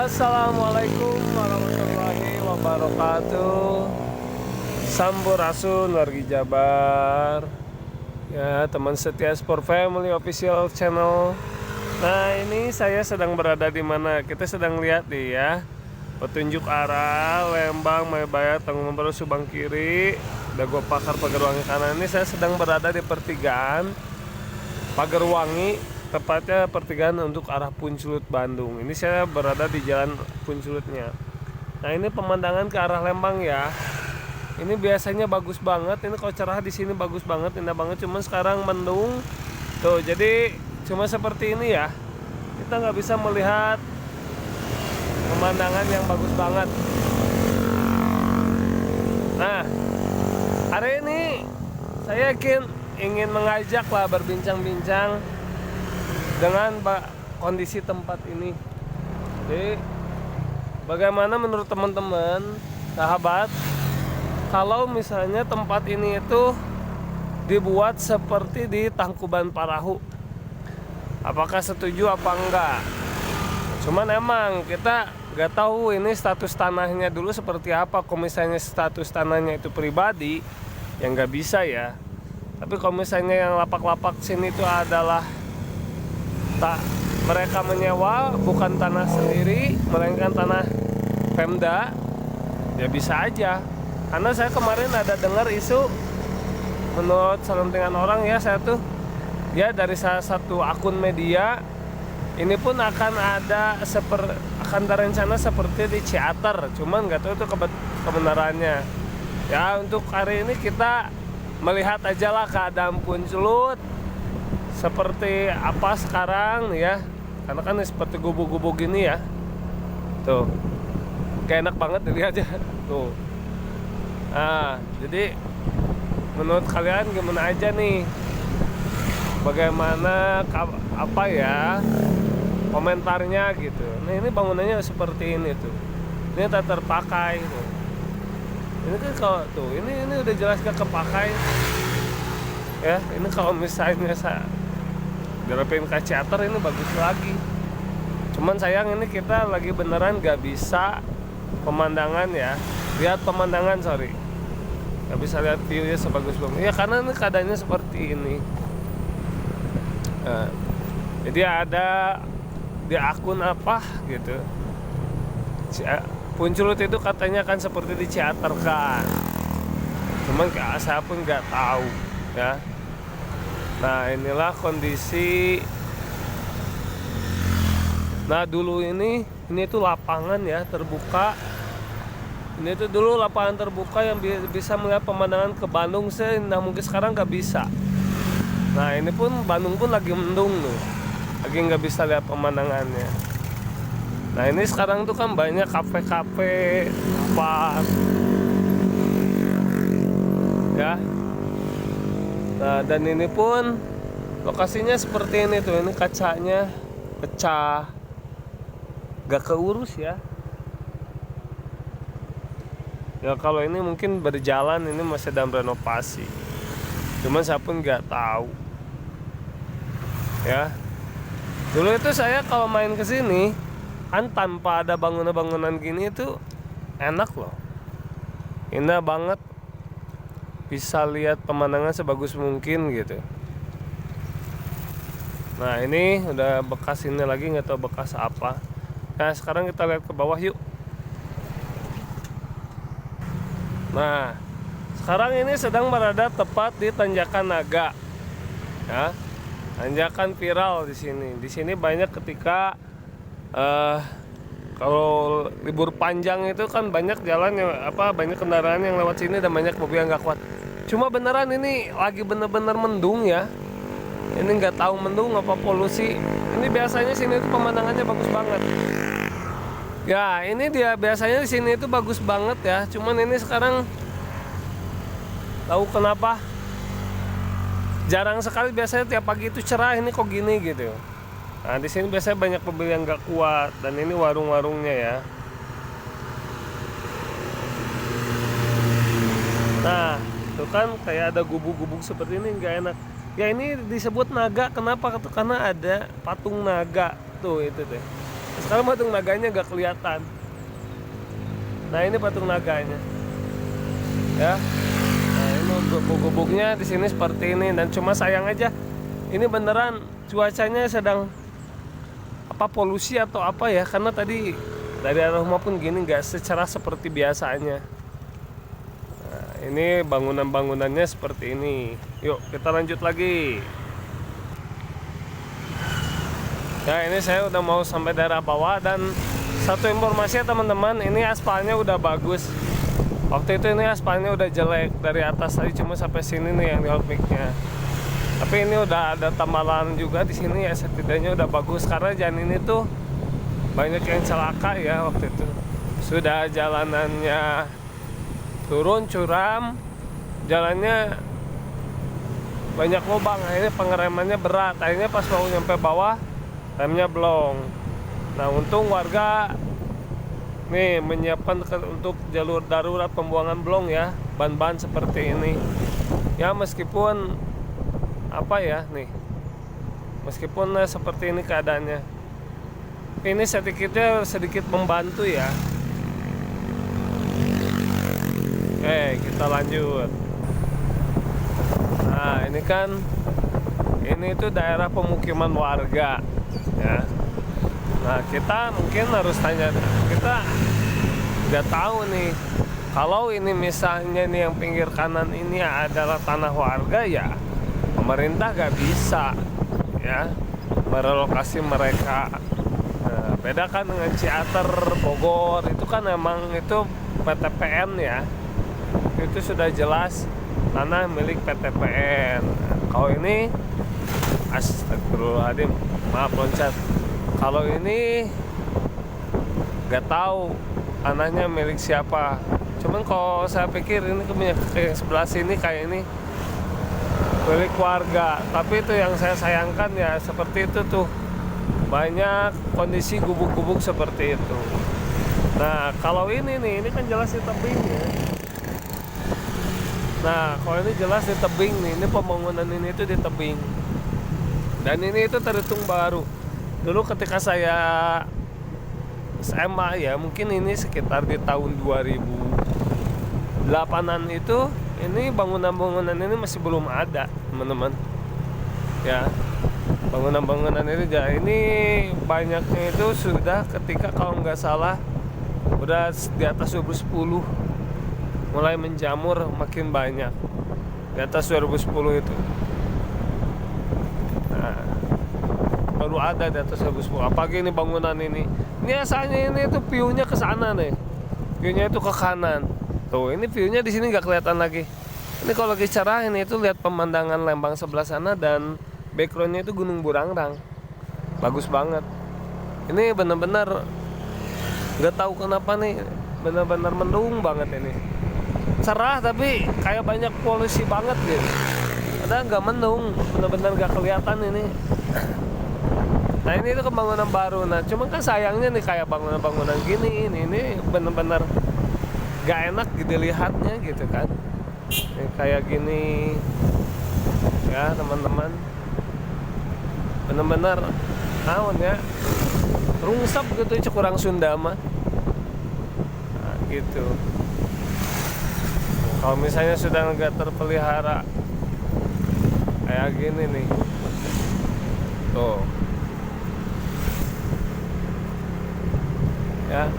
Assalamualaikum warahmatullahi wabarakatuh. Sampurasun wargi Jabar. Ya, teman setia Sport Family Official Channel. Nah, ini saya sedang berada di mana? Kita sedang lihat nih ya. Petunjuk arah Lembang, Mayabaya, Tanggulang Baru, Subang kiri, Dago Pakar, Pagarwangi kanan. Ini saya sedang berada di pertigaan Pagarwangi, tepatnya pertigaan untuk arah Punculut Bandung. Ini saya berada di jalan Punculutnya. Nah, ini pemandangan ke arah Lembang ya. Ini biasanya bagus banget. Ini kalau cerah di sini bagus banget, indah banget. Cuman sekarang mendung. Tuh, jadi cuma seperti ini ya. Kita nggak bisa melihat pemandangan yang bagus banget. Nah, hari ini saya ingin mengajak lah berbincang-bincang dengan kondisi tempat ini. Jadi, bagaimana menurut teman-teman, sahabat, kalau misalnya tempat ini itu dibuat seperti di Tangkuban Parahu? Apakah setuju apa enggak? Cuman emang kita nggak tahu ini status tanahnya dulu seperti apa. Kalau misalnya status tanahnya itu pribadi, yang nggak bisa ya. Tapi kalau misalnya yang lapak-lapak sini itu adalah mereka menyewa, bukan tanah sendiri, melainkan tanah Pemda, ya bisa aja. Karena saya kemarin ada dengar isu, menurut selentingan orang ya, saya tuh ya dari salah satu akun media, ini pun akan rencana seperti di Ciater, cuman nggak tahu itu kebenarannya. Ya, untuk hari ini kita melihat aja lah keadaan Punculut seperti apa sekarang ya, karena kan seperti gubuk-gubuk gini ya. Tuh, kayak enak banget dilihat aja tuh. Nah, jadi menurut kalian gimana aja nih? Bagaimana apa ya komentarnya gitu. Nah, ini bangunannya seperti ini tuh. Ini tak terpakai tuh. Ini kan kalau tuh ini udah jelas gak kepakai. Ya, ini kalau misalnya dirapin ke Ciater ini bagus lagi. Cuman sayang ini kita lagi beneran gak bisa pemandangan ya. Lihat pemandangan, sorry. Gak bisa lihat view-nya sebagus belum. Ya karena ini keadaannya seperti ini. Nah, jadi ada di akun apa gitu. Punculut itu katanya kan seperti di Ciater kan. Cuman saya pun nggak tahu ya. Nah, inilah kondisi. Nah, dulu ini tuh lapangan ya terbuka. Ini tuh dulu lapangan terbuka yang bisa melihat pemandangan ke Bandung. Nah, mungkin sekarang nggak bisa. Nah, ini pun Bandung pun lagi mendung tuh, lagi nggak bisa lihat pemandangannya. Nah, ini sekarang tuh kan banyak kafe-kafe, tempat ya. Nah, dan ini pun lokasinya seperti ini tuh. Ini kacanya pecah, gak keurus ya. Ya kalau ini mungkin berjalan, ini masih dalam renovasi. Cuman saya pun nggak tahu. Ya. Dulu itu saya kalau main ke sini kan tanpa ada bangunan-bangunan gini itu enak loh. Indah banget. Bisa lihat pemandangan sebagus mungkin gitu. Nah, ini udah bekas ini lagi, nggak tahu bekas apa. Nah, sekarang kita lihat ke bawah yuk. Nah, sekarang ini sedang berada tepat di Tanjakan Naga. Ya. Tanjakan viral di sini. Di sini banyak ketika kalau libur panjang itu kan banyak jalan yang banyak kendaraan yang lewat sini dan banyak mobil yang nggak kuat. Cuma beneran ini lagi bener-bener mendung ya. Ini nggak tahu mendung apa polusi. Ini biasanya sini itu pemandangannya bagus banget. Ya, ini dia biasanya di sini itu bagus banget ya. Cuman ini sekarang tahu kenapa? Jarang sekali, biasanya tiap pagi itu cerah, ini kok gini gitu. Nah, di sini biasanya banyak mobil yang nggak kuat dan ini warung-warungnya ya. Nah, tuh kan kayak ada gubuk-gubuk seperti ini, nggak enak. Ya, ini disebut naga, kenapa? Karena ada patung naga tuh itu deh. Sekarang patung naganya gak kelihatan. Nah ini patung naganya, ya. Nah ini gubuk-gubuknya di sini seperti ini. Dan cuma sayang aja, ini beneran cuacanya sedang polusi atau apa ya? Karena tadi dari arah rumah pun gini, nggak secerah seperti biasanya. Nah, ini bangunan-bangunannya seperti ini. Yuk kita lanjut lagi. Ya ini saya udah mau sampai daerah bawah. Dan satu informasi ya teman-teman, ini aspalnya udah bagus. Waktu itu ini aspalnya udah jelek dari atas tadi cuma sampai sini nih yang di hot mix-nya. Tapi ini udah ada tambalan juga di sini ya, setidaknya udah bagus. Karena jalan ini tuh banyak yang celaka ya waktu itu. Sudah jalanannya turun curam, jalannya banyak lubang. Akhirnya pengeremannya berat. Akhirnya pas mau nyampe bawah, remnya blong. Nah untung warga nih menyiapkan untuk jalur darurat pembuangan blong ya, ban-ban seperti ini. Ya meskipun apa ya nih, meskipun seperti ini keadaannya, ini sedikit membantu ya. Oke kita lanjut. Nah ini kan, ini itu daerah pemukiman warga ya. Nah kita mungkin harus tanya, kita nggak tahu nih, kalau ini misalnya nih yang pinggir kanan ini adalah tanah warga ya, pemerintah nggak bisa ya merelokasi mereka. Nah, beda kan dengan Ciater, Bogor, itu kan emang itu PTPN ya, itu sudah jelas tanah milik PTPN. Kalau ini astagfirullahaladzim, maaf loncat. Kalau ini nggak tahu tanahnya milik siapa. Cuman kalau saya pikir ini ke sebelah sini kayak ini milik warga. Tapi itu yang saya sayangkan ya seperti itu tuh, banyak kondisi gubuk-gubuk seperti itu. Nah kalau ini nih, ini kan jelas di tebing ya. Nah kalau ini jelas di tebing nih, ini pembangunan ini itu di tebing. Dan ini itu terhitung baru. Dulu ketika saya SMA ya, mungkin ini sekitar di tahun 2008-an itu, ini bangunan-bangunan ini masih belum ada teman-teman ya. Bangunan-bangunan ini banyaknya itu sudah ketika kalau nggak salah udah di atas 2010 mulai menjamur, makin banyak di atas 2010 itu. Nah baru ada di atas 2010. Apalagi ini bangunan ini asalnya ini tuh view-nya ke sana nih, view-nya itu ke kanan tuh. Ini view-nya di sini nggak kelihatan lagi. Ini kalau lagi cerah ini itu lihat pemandangan Lembang sebelah sana, dan background-nya itu Gunung Burangrang, bagus banget. Ini benar-benar nggak tahu kenapa nih, benar-benar mendung banget ini. Cerah tapi kayak banyak polusi banget gitu. Ada nggak mendung, benar-benar nggak kelihatan ini. Nah ini itu pembangunan baru. Nah cuma kan sayangnya nih, kayak bangunan-bangunan gini ini benar-benar gak enak gitu lihatnya gitu kan. Ini kayak gini ya teman-teman, benar-benar naon ya, rungsep gitu kurang Sunda mah. Nah gitu. Kalau misalnya sudah nggak terpelihara kayak gini nih tuh ya.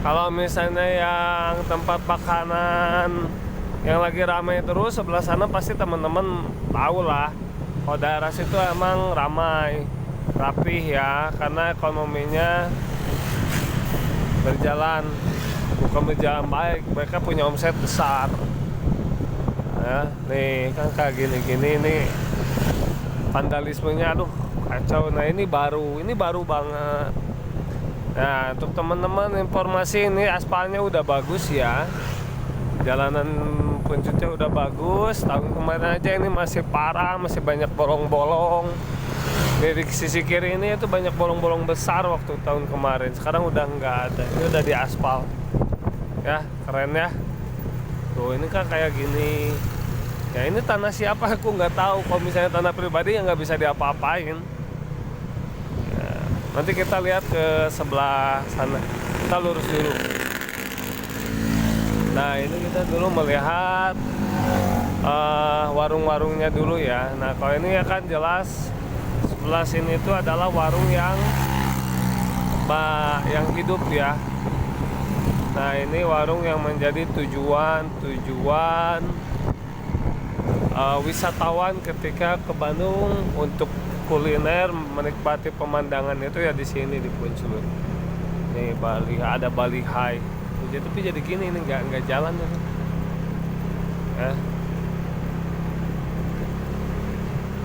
Kalau misalnya yang tempat makanan yang lagi ramai terus sebelah sana, pasti teman-teman tahu lah, kalau daerah situ emang ramai, rapih ya, karena ekonominya berjalan, bukan berjalan baik, mereka punya omset besar ya. Nih kan kayak gini-gini nih vandalismenya, aduh kacau. Nah ini baru banget. Nah untuk teman-teman informasi, ini aspalnya udah bagus ya, jalanan puncutnya udah bagus. Tahun kemarin aja ini masih parah, masih banyak bolong-bolong. Di sisi kiri ini itu banyak bolong-bolong besar waktu tahun kemarin, sekarang udah nggak ada. Ini udah di aspal ya, keren ya. Tuh ini kan kayak gini ya. Ini tanah siapa aku nggak tahu. Kalau misalnya tanah pribadi ya nggak bisa diapa-apain ya. Nanti kita lihat ke sebelah sana. Kita lurus dulu. Nah, ini kita dulu melihat warung-warungnya dulu ya. Nah, kalau ini ya kan jelas sebelah sini itu adalah warung yang hidup ya. Nah, ini warung yang menjadi tujuan wisatawan ketika ke Bandung untuk kuliner, menikmati pemandangan itu ya di sini di Puncelut. Nih Bali, ada Bali High. Tapi jadi gini, ini nggak jalan ya.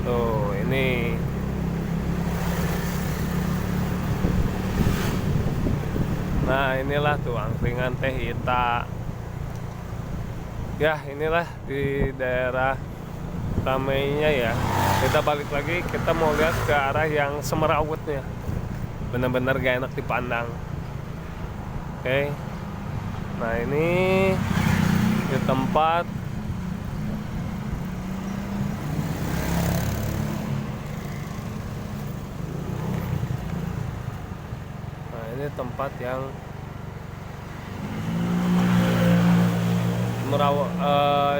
Tuh ini. Nah, inilah tuh angkringan Teh Ita. Ya, inilah di daerah ramainya ya. Kita balik lagi, kita mau lihat ke arah yang Semerawutnya. Benar-benar gak enak dipandang. Oke. Nah, ini di tempat yang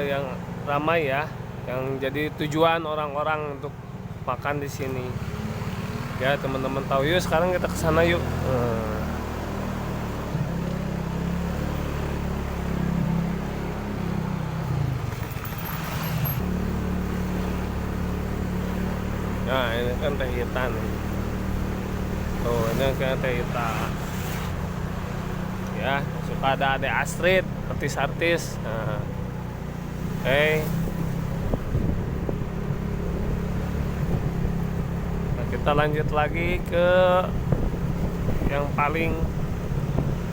yang ramai ya, yang jadi tujuan orang-orang untuk makan di sini. Ya, teman-teman tahu. Yuk sekarang kita ke sana yuk. Nah, ini kan Teh Ita nih. Tuh, ini kan Teh Ita. Ya, suka ada Ade Astrid, artis-artis. Nah, nah, kita lanjut lagi ke yang paling,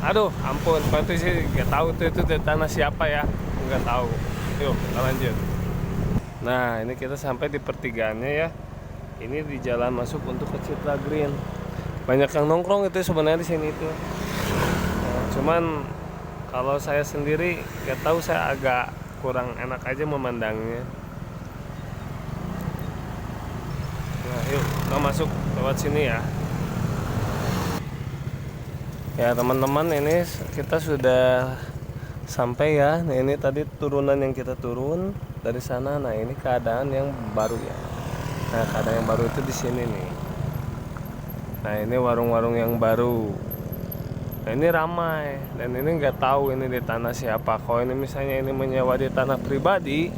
aduh, ampun, itu sih nggak tahu itu tanah siapa ya, nggak tahu. Yuk, kita lanjut. Nah, ini kita sampai di pertigaannya ya. Ini di jalan masuk untuk ke Citra Green. Banyak yang nongkrong itu sebenarnya di sini itu. Cuman kalau saya sendiri gak tahu, saya agak kurang enak aja memandangnya. Nah, yuk kita masuk lewat sini ya. Ya teman-teman, ini kita sudah sampai ya. Nah, ini tadi turunan yang kita turun dari sana. Nah, ini keadaan yang baru ya. Nah, keadaan yang baru itu di sini nih. Nah, ini warung-warung yang baru. Nah, ini ramai dan ini nggak tahu ini di tanah siapa. Kalau ini misalnya ini menyewa di tanah pribadi,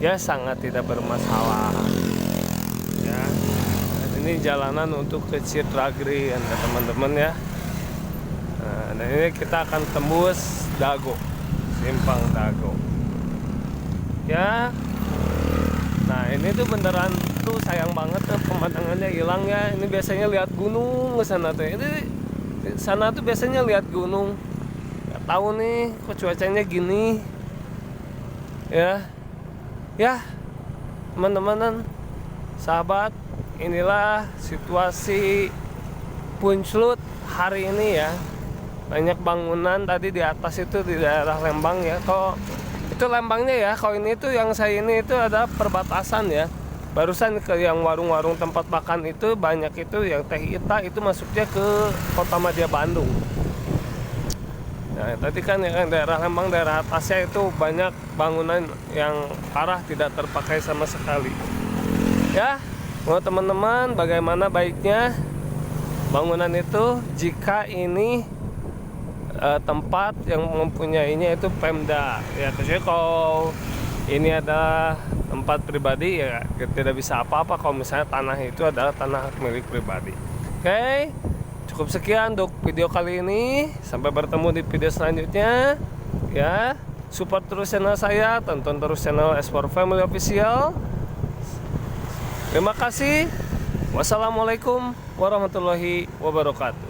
ya sangat tidak bermasalah. Ya, ini jalanan untuk ke Citra Green ya teman-teman ya. Nah, dan ini kita akan tembus Dago, simpang Dago. Ya, nah ini tuh beneran tuh sayang banget tuh pemandangannya hilang ya. Ini biasanya lihat gunung ke sana tuh. Ini sana tuh biasanya lihat gunung. Gak tahu nih kok cuacanya gini. Ya teman-teman, sahabat, inilah situasi Puncelut hari ini ya. Banyak bangunan tadi di atas itu di daerah Lembang ya. Kok itu Lembangnya ya. Kalau ini tuh yang saya ini itu ada perbatasan ya. Barusan ke yang warung-warung tempat makan itu banyak itu yang Teh Ita itu masuknya ke Kota Madya Bandung. Nah, tadi kan yang daerah Lembang, daerah atasnya itu banyak bangunan yang parah tidak terpakai sama sekali. Ya, mau teman-teman bagaimana baiknya bangunan itu jika ini tempat yang mempunyainya itu Pemda. Ya, kecuali kalau ini adalah tempat pribadi ya tidak bisa apa-apa kalau misalnya tanah itu adalah tanah milik pribadi. Oke, cukup sekian untuk video kali ini. Sampai bertemu di video selanjutnya. Ya, support terus channel saya, tonton terus channel S4 Family Official. Terima kasih. Wassalamualaikum warahmatullahi wabarakatuh.